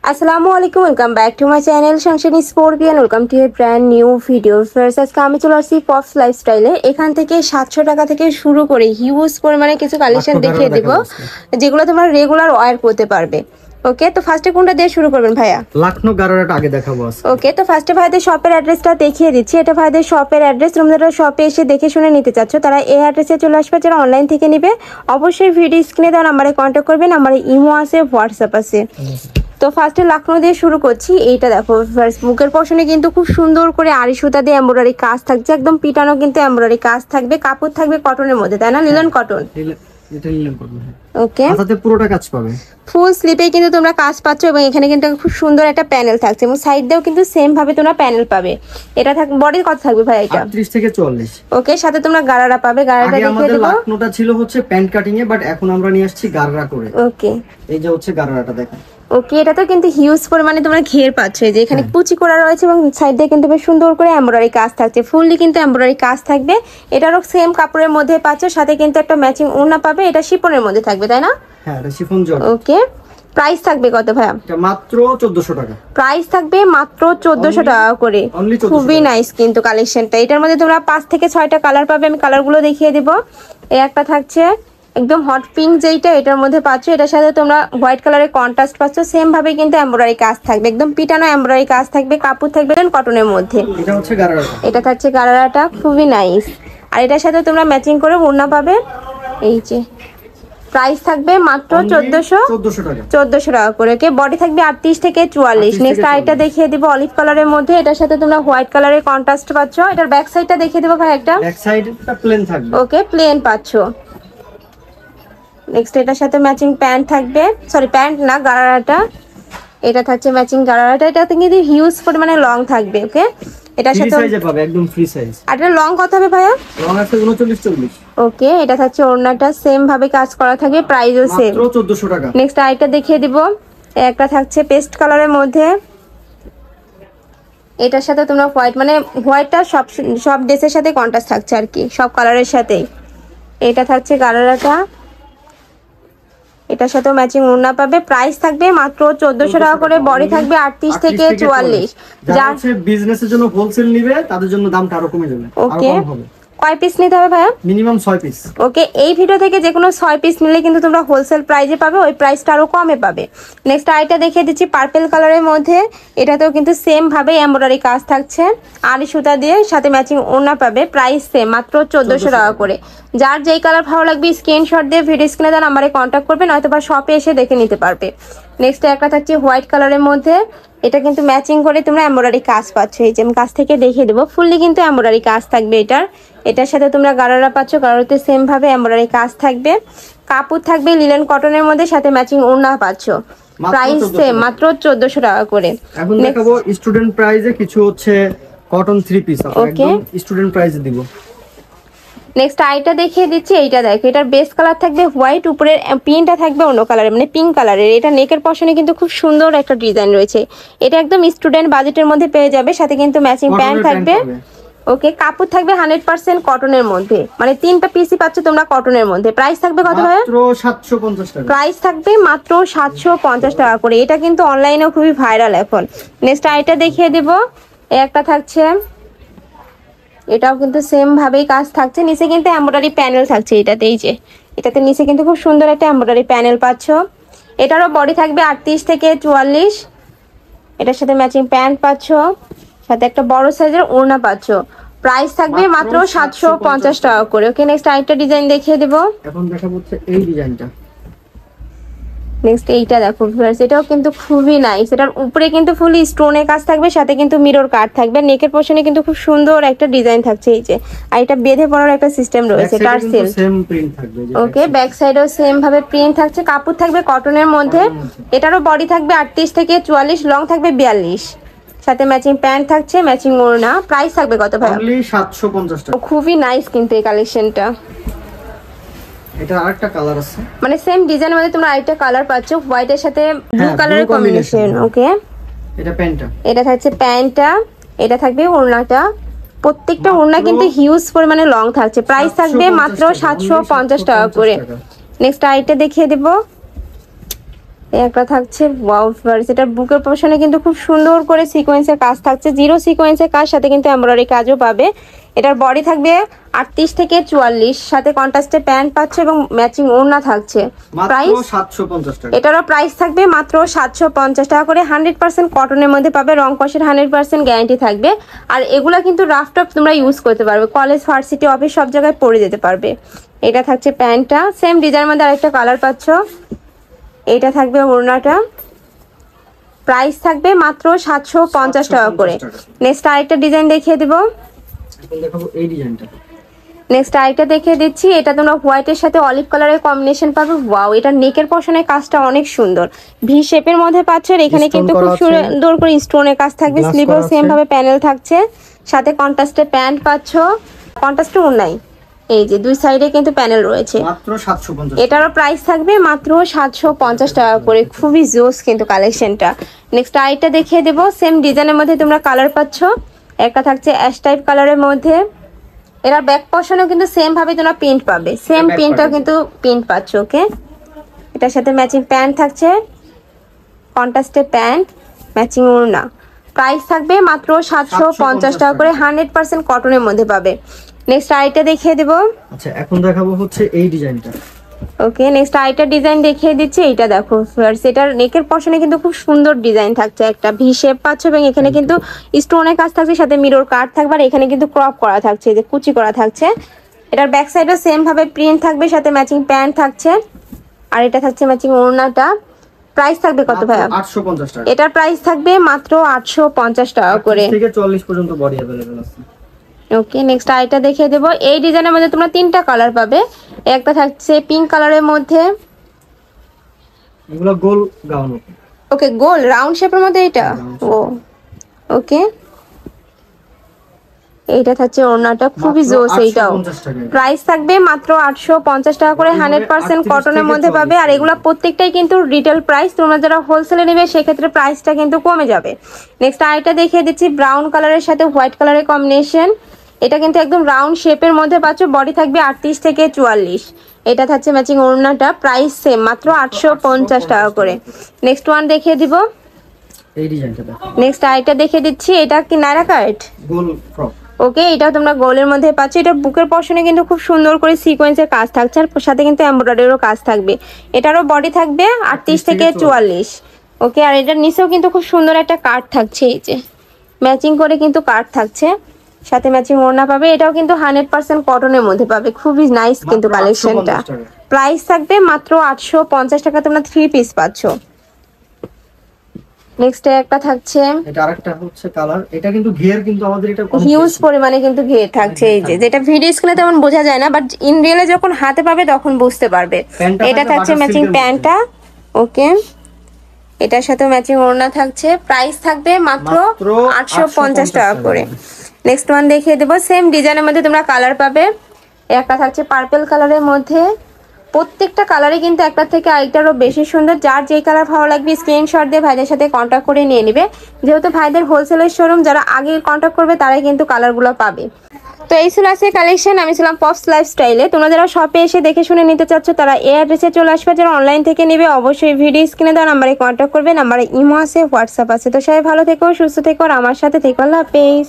আসসালামু আলাইকুম, welcome back to my channel Sunshine scorpion. Welcome to A brand new video. First আজকে আমি চলে আসছি পপস লাইফস্টাইলে। এখান থেকে 700 টাকা থেকে শুরু করে হিউজ পরিমাণে কিছু কালেকশন দেখিয়ে দিব, যেগুলো তোমরা রেগুলার ওয়্যার করতে পারবে। ওকে, তো ফার্স্টে কোনটা দিয়ে শুরু করবেন ভাইয়া? লখনউ গারারাটা আগে দেখাবো আজকে। ওকে, তো ফার্স্টে ভাইদের শপের অ্যাড্রেসটা দেখিয়ে দিচ্ছি। এটা ভাইদের শপের অ্যাড্রেস। তোমরা যারা শপে এসে দেখে শুনে নিতে চাচ্ছ তারা এই অ্যাড্রেসে চলে আসবে। যারা অনলাইন থেকে নিবে অবশ্যই ভিডিও স্ক্রিনে দেওয়া নাম্বারে কন্ট্যাক্ট করবেন। আমার ইমো আছে, হোয়াটসঅ্যাপ আছে। তো ফার্স্টে লখনউ দিয়ে শুরু করছি। এইটা দেখো, ফার্স্ট বুকের পোর্শনে কিন্তু খুব সুন্দর করে আড়ি সুতা দিয়ে এমব্রয়ডারি কাজ থাকছে, একদম পিটানো কিন্তু এমব্রয়ডারি কাজ থাকবে। কাপড় থাকবে কটনের মধ্যে, তাই না? Linen cotton. এটা লিনেন কটন। ওকে, হাতে পুরোটা কাজ পাবে, ফুল স্লিপে কিন্তু তোমরা কাজ পাচ্ছ এবং এখানে কিন্তু খুব সুন্দর একটা প্যানেল থাকছে এবং সাইড দিয়েও কিন্তু সেম ভাবে তোমরা প্যানেল পাবে। এটা বডি কত থাকবে ভাই? এটা 38 থেকে 44। ওকে, সাথে তোমরা গারারা পাবে। গারারা দেখিয়ে আমাদের দেব। লখনউটা ছিল হচ্ছে প্যান্ট কাটিং এ, বাট এখন আমরা নিয়ে আসছি গারারা করে। ওকে, এই যে হচ্ছে গারারাটা দেখেন। ওকে, এটা তো কিন্তু হিউজ পরিমাণে তোমরা ঘের পাচ্ছ। এই যে এখানে কুচি করা রয়েছে এবং সাইড দিয়ে কিন্তু বেশ সুন্দর করে এমব্রয়ডারি কাজ থাকছে। ফুললি কিন্তু এমব্রয়ডারি কাজ থাকবে। এটারও সেম কাপড়ের মধ্যে পাচ্ছ, সাথে কিন্তু একটা ম্যাচিং ওড়না পাবে। এটা শিফনের মধ্যে থাকবে, তাই না? হ্যাঁ, এটা শিফন জর্জ। ওকে, প্রাইস থাকবে কত ভাইয়া? এটা মাত্র 1400 টাকা। প্রাইস থাকবে মাত্র 1400 টাকা করে। খুবই নাইস কিন্তু কালেকশনটা। এটার মধ্যে তোমরা 5 থেকে 6টা কালার পাবে। আমি কালারগুলো দেখিয়ে দিব। এই একটা থাকছে একদম হট পিঙ্ক, যেইটা এটার মধ্যে পাচ্ছ। এটার সাথে তোমরা হোয়াইট কালারের কন্ট্রাস্ট পাচ্ছ। সেম ভাবে কিন্তু এমব্রয়ডারি কাজ থাকবে, একদম পিটানো এমব্রয়ডারি কাজ থাকবে। কাপড় থাকবে কটনের মধ্যে। এটা হচ্ছে গারারাটা। এটা থাকছে গারারাটা, খুবই নাইস। আর এটার সাথে তোমরা ম্যাচিং করে ওড়না পাবে। এই যে প্রাইস থাকবে মাত্র 1400 টাকা করে। ওকে, বডি থাকবে 38 থেকে 44। নেক্সট আরেকটা দেখিয়ে দিব অলিভ কালারের মধ্যে। এটার সাথে তোমরা হোয়াইট কালারের কন্ট্রাস্ট পাচ্ছ। এটার ব্যাক সাইডটা দেখিয়ে দেবো ভাই। একটা ব্যাক সাইডটা প্লেন থাকবে। ওকে, প্লেন পাচ্ছ। নেক্সট এটার সাথে ম্যাচিং প্যান্ট থাকবে, সরি প্যান্ট না, গারারাটা। এটা থাকছে ম্যাচিং গারারাটা। এটাতে কিন্তু হিউজ পরিমাণে লং থাকবে। ওকে, এটার সাথে ফ্রি সাইজে পাবে, একদম ফ্রি সাইজ। আর এটা লং কত হবে ভাইয়া? লং আছে 39-40। ওকে, এটা থাকছে ওড়নাটা সেম ভাবে কাজ করা থাকবে, প্রাইসও সেম, মাত্র 1400 টাকা। নেক্সট আরেকটা দেখিয়ে দিব। একটা থাকছে পেস্ট কালারের মধ্যে। এটার সাথে তোমরা হোয়াইট, মানে হোয়াইটটা সব ড্রেসের সাথে কন্ট্রাস্ট থাকছে আর কি, সব কালারের সাথেই। এটা থাকছে গারারাটা। এটার সাথেও ম্যাচিং ওড়না পাবে। প্রাইস থাকবে মাত্র 1400 টাকা করে। বডি থাকবে 38 থেকে 44। যারা বিজনেসের জন্য হোলসেল নিবে তাদের জন্য দামটা আরো কমে যাবে। ওকে, কয় পিস নিতে হবে ভাইয়া? Minimum 6 piece. ওকে, এই ভিডিও থেকে যে কোনো 6 পিস নিলে কিন্তু তোমরা হোলসেল প্রাইসে পাবে, ওই প্রাইসটা আরো কমে পাবে। নেক্সট আইটা দেখিয়ে দিচ্ছি পার্পল কালারের মধ্যে। এটাতেও কিন্তু সেম ভাবে এমব্রয়ডারি কাজ থাকছে, আড়ি সুতা দিয়ে, সাথে ম্যাচিং ওড়না পাবে। প্রাইস সেম, মাত্র 1400 টাকা করে। যার যেই কালার ভালো লাগবে স্ক্রিনশট দিয়ে ভিডিও স্ক্রিনে দেওয়া নাম্বারে কন্ট্যাক্ট করবে, নয়তো বা শপে এসে দেখে নিতে পারবে। নেক্সট একটা থাকছে হোয়াইট কালারের মধ্যে। এটা কিন্তু ম্যাচিং করে তোমরা এমব্রয়ডারি কাজ পাচ্ছ। এই যে আমি কাছ থেকে দেখিয়ে দেবো, ফুললি কিন্তু এমব্রয়ডারি কাজ থাকবে এটার সাথে তোমরা গারারা পাচ্ছ। গারারাতে সেম ভাবে এমব্রয়ডারি কাজ থাকবে। কাপড় থাকবে লিনেন কটনের মধ্যে, সাথে ম্যাচিং ওড়না পাচ্ছ। প্রাইস সেম, মাত্র 1400 টাকা করে। এখন দেখাবো স্টুডেন্ট প্রাইসে কিছু হচ্ছে কটন 3 পিস, একদম স্টুডেন্ট প্রাইসে দিব। নেক্সট আইটা দেখিয়ে দিচ্ছি। এইটা দেখো, এটার বেস কালার থাকবে হোয়াইট, উপরের প্রিন্টটা থাকবে অন্য কালারের, মানে পিঙ্ক কালারের। এটা নেকের পশনে কিন্তু খুব সুন্দর একটা ডিজাইন রয়েছে। এটা একদম স্টুডেন্ট বাজেটের মধ্যে পেয়ে যাবে, সাথে কিন্তু ম্যাচিং প্যান্ট থাকবে। ওকে, কাপড় থাকবে 100% কটনের মধ্যে, মানে 3টা পিসই পাচ্ছ তোমরা কটনের মধ্যে। প্রাইস থাকবে কত ভাই? মাত্র 750 টাকা। প্রাইস থাকবে মাত্র 750 টাকা করে। এটা কিন্তু অনলাইনেও খুবই ভাইরাল এখন। নেক্সট আইটা দেখিয়ে দিব। একটা থাকছে, এটাও কিন্তু সেম ভাবেই কাজ থাকছে। নিচে কিন্তু এমব্রয়ডারি প্যানেল থাকছে এটাতে। এই যে এটাতে নিচে কিন্তু খুব সুন্দর একটা এমব্রয়ডারি প্যানেল পাচ্ছ। এটারও বডি থাকবে 38 থেকে 44। এটার সাথে ম্যাচিং প্যান্ট পাচ্ছ, সাথে একটা বড় সাইজের ওড়না পাচ্ছ। প্রাইস থাকবে মাত্র 750 টাকা করে। ওকে, নেক্সট আরেকটা ডিজাইন দেখিয়ে দেব। এখন দেখাবো এই ডিজাইনটা। নেক্সট এইটা দেখো ভিউয়ার্স, এটাও কিন্তু খুবই নাইস। এটার উপরে কিন্তু ফুল স্টোনের কাজ থাকবে, সাথে কিন্তু মিরর কাট থাকবে। নেকের পোর্শনে কিন্তু খুব সুন্দর একটা ডিজাইন থাকছে। এই যে, আর এটা বেঁধে পড়ার একটা সিস্টেম রয়েছে, টার্সেল। সেম প্রিন্ট থাকবে। ওকে, ব্যাক সাইডেও সেম ভাবে প্রিন্ট থাকছে। কাপড় থাকবে কটনের মধ্যে। এটারও বডি থাকবে 38 থেকে 44, লং থাকবে 42, সাথে ম্যাচিং প্যান্ট থাকছে, ম্যাচিং ওড়না। প্রাইস থাকবে কত ভাই? অনলি 750 টাকা। খুবই নাইস কিন্তু এই কালেকশনটা। এটা আরেকটা কালার আছে, মানে সেম ডিজাইনের মধ্যে তোমরা আরেকটা কালার পাচ্ছ, হোয়াইটের সাথে ব্লু কালারের কম্বিনেশন। ওকে, এটা প্যান্টটা, এটা থাকছে প্যান্টটা, এটা থাকবে ওড়নাটা। প্রত্যেকটা ওড়না কিন্তু হিউজ পরিমাণে লং থাকছে। প্রাইস থাকবে মাত্র 750 টাকা করে। নেক্সট আইটা দেখিয়ে দেব। একটা থাকছে ওয়াও ফ্লাওয়ার্স, এটার বুকের পোর্শনে কিন্তু খুব সুন্দর করে সিকোয়েন্সের কাজ থাকছে, জিরো সিকোয়েন্সের কাজ, সাথে কিন্তু এমব্রয়ডারি কাজও পাবে। এটার বডি থাকবে 38 থেকে 44, সাথে কন্ট্রাস্টে প্যান্ট পাচ্ছে এবং ম্যাচিং ওড়না থাকছে। প্রাইস 750 টাকা। এটারও প্রাইস থাকবে মাত্র 750 টাকা করে। 100% কটনের মধ্যে পাবে, রং কষের 100% গ্যারান্টি থাকবে। আর এগুলা কিন্তু রাফ টপ তোমরা ইউজ করতে পারবে, কলেজ, ভার্সিটি, অফিস সব জায়গায় পরে যেতে পারবে। এটা থাকছে প্যান্টটা, সেম ডিজাইনের মধ্যে আরেকটা কালার পাচ্ছ। এটা থাকবে ওড়নাটা, প্রাইস থাকবে মাত্র 750 টাকা করে। নেক্সট আরেকটা ডিজাইন দেখিয়ে দিব। এখন দেখাবো এই ডিজাইনটা। নেক্সট আরেকটা দেখিয়ে দিচ্ছি, এটা তোমরা হোয়াইটের সাথে অলিভ কালারের কম্বিনেশন পাবে। ওয়াও, এটা নেকের পোর্শনের কাজটা অনেক সুন্দর, ভি শেপের মধ্যে পাচ্ছ। এখানে কিন্তু খুব সুন্দর করে স্টোনের কাজ থাকবে, স্লিভও সেম ভাবে প্যানেল থাকছে, সাথে কন্ট্রাস্টে প্যান্ট পাচ্ছ, কন্ট্রাস্টে ওড়নাই, এই যে দুই সাইডে কিন্তু প্যানেল রয়েছে। মাত্র 750। এটারও প্রাইস থাকবে মাত্র 750 টাকা করে। খুবই জোস কিন্তু কালেকশনটা। নেক্সট আরেকটা দেখিয়ে দেবো, সেম ডিজাইনের মধ্যে তোমরা কালার পাচ্ছ। একটা থাকছে অ্যাশ টাইপ কালারের মধ্যে, এটার ব্যাক পোর্শনেও কিন্তু সেম ভাবে তোমরা প্রিন্ট পাবে, সেম প্রিন্টটাও কিন্তু প্রিন্ট পাচ্ছ। ওকে, এটার সাথে ম্যাচিং প্যান্ট থাকছে, কন্ট্রাস্টে প্যান্ট, ম্যাচিং ওড়না। প্রাইস থাকবে মাত্র 750 টাকা করে, 100% কটনের মধ্যে পাবে। নেক্সট আরেকটা দেখিয়ে দেবো। আচ্ছা, এখন দেখাবো হচ্ছে এই ডিজাইনটা। ওকে, নেক্সট আরেকটা ডিজাইন দেখিয়ে দিচ্ছি। এইটা দেখো ফ্লাওয়ার্স, এটার নেকের পশনে কিন্তু খুব সুন্দর ডিজাইন থাকছে, একটা ভি শেপ পাচ্ছ এবং এখানে কিন্তু স্টোনের কাজ থাকছে, সাথে মিরর কাট থাকবে। আর এখানে কিন্তু ক্রপ করা থাকছে, যে কুচি করা থাকছে। এটার ব্যাক সাইডও সেম ভাবে প্রিন্ট থাকবে, সাথে ম্যাচিং প্যান্ট থাকছে। আর এটা থাকছে ম্যাচিং ওড়নাটা। প্রাইস থাকবে কত ভাইয়া? 850 টাকা। এটার প্রাইস থাকবে মাত্র 850 টাকা করে। 38 থেকে 40 পর্যন্ত বডি अवेलेबल আছে। ওকে, নেক্সট আরেকটা দেখিয়ে দেবো। এই ডিজাইনের মধ্যে তোমরা তিনটা কালার পাবে। একটা থাকছে পিঙ্ক কালারের মধ্যে, এগুলো গোল গাউন। ওকে, গোল রাউন্ড শেপের মধ্যে এটা। ও ওকে, এইটা থাকছে ওড়নাটা, খুবই জোস। এইটাও প্রাইস থাকবে মাত্র 850 টাকা করে, 100% কটনের মধ্যে পাবে। আর এগুলো প্রত্যেকটাই কিন্তু রিটেল প্রাইস, তোমরা যারা হোলসেলে নেবে সেক্ষেত্রে প্রাইসটা কিন্তু কমে যাবে। নেক্সট আরেকটা দেখিয়ে দিচ্ছি, ব্রাউন কালারের সাথে হোয়াইট কালারের কম্বিনেশন। এটা কিন্তু একদম রাউন্ড শেপের মধ্যে পাচ্ছ, বডি থাকবে 38 থেকে 44। এটা থাকছে ম্যাচিং ওড়নাটা, প্রাইস সেম মাত্র 850 টাকা করে। নেক্সট ওয়ান দেখিয়ে দিব। এই ডিজাইনটা দেখো। নেক্সট আরেকটা দেখিয়ে দিচ্ছি, এটা কি নায়রা কাট গোল ফ্রক। ওকে, এটাও তোমরা গোলের মধ্যে পাচ্ছ। এটা বুকের পশনে কিন্তু খুব সুন্দর করে সিকোয়েন্সের কাজ থাকছে, আর সাথে কিন্তু এমব্রয়ডারিরও কাজ থাকবে। এটারও বডি থাকবে 38 থেকে 44। ওকে, আর এটার নিচেও কিন্তু খুব সুন্দর একটা কাট থাকছে, এই যে ম্যাচিং করে কিন্তু কাট থাকছে, সাথে ম্যাচিং ওড়না পাবে। এটাও কিন্তু 100% কটনের মধ্যে পাবে, খুবই নাইস কিন্তু কালেকশনটা। প্রাইস থাকবে মাত্র 850 টাকা, তোমরা 3 পিস পাচ্ছ। নেক্সট একটা থাকছে, এটা আরেকটা হচ্ছে কালার। এটা কিন্তু ঘের কিন্তু আমাদের এটা কম, হিউজ পরিমাণে কিন্তু ঘের থাকছে। এই যে যেটা ভিডিও স্ক্রিনে তেমন বোঝা যায় না, বাট ইন রিয়েলে যখন হাতে পাবে তখন বুঝতে পারবে। এটা থাকছে ম্যাচিং প্যান্টটা। ওকে, এটার সাথে ম্যাচিং ওড়না থাকছে। প্রাইস থাকবে মাত্র 850 টাকা করে। নেক্সট ওয়ান দেখিয়ে দেবো, সেম ডিজাইনের মধ্যে তোমরা কালার পাবে। একটা থাকছে পার্পল কালারের মধ্যে। প্রত্যেকটা কালারই কিন্তু একটা থেকে আরেকটারও বেশি সুন্দর। যার যেই কালার ভালো লাগবে স্ক্রিনশট দিয়ে ভাইদের সাথে কন্ট্যাক্ট করে নিয়ে নেবে, যেহেতু ভাইদের হোলসেলের শোরুম, যারা আগে কন্ট্যাক্ট করবে তারাই কিন্তু কালারগুলো পাবে। তো এই ছিল আজকে কালেকশন। আমি ছিলাম পপস লাইফস্টাইলে। তোমরা যারা শপে এসে দেখে শুনে নিতে চাচ্ছ তারা এই অ্যাড্রেসে চলে আসবে। যারা অনলাইন থেকে নেবে অবশ্যই ভিডিও স্ক্রিনে দেওয়া নাম্বারে কন্ট্যাক্ট করবে। নাম্বারে ইমো আছে, হোয়াটসঅ্যাপ আছে। তো সবাই ভালো থেকো, সুস্থ থেকো, আর আমার সাথে থেকো। আল্লাহ হাফেজ।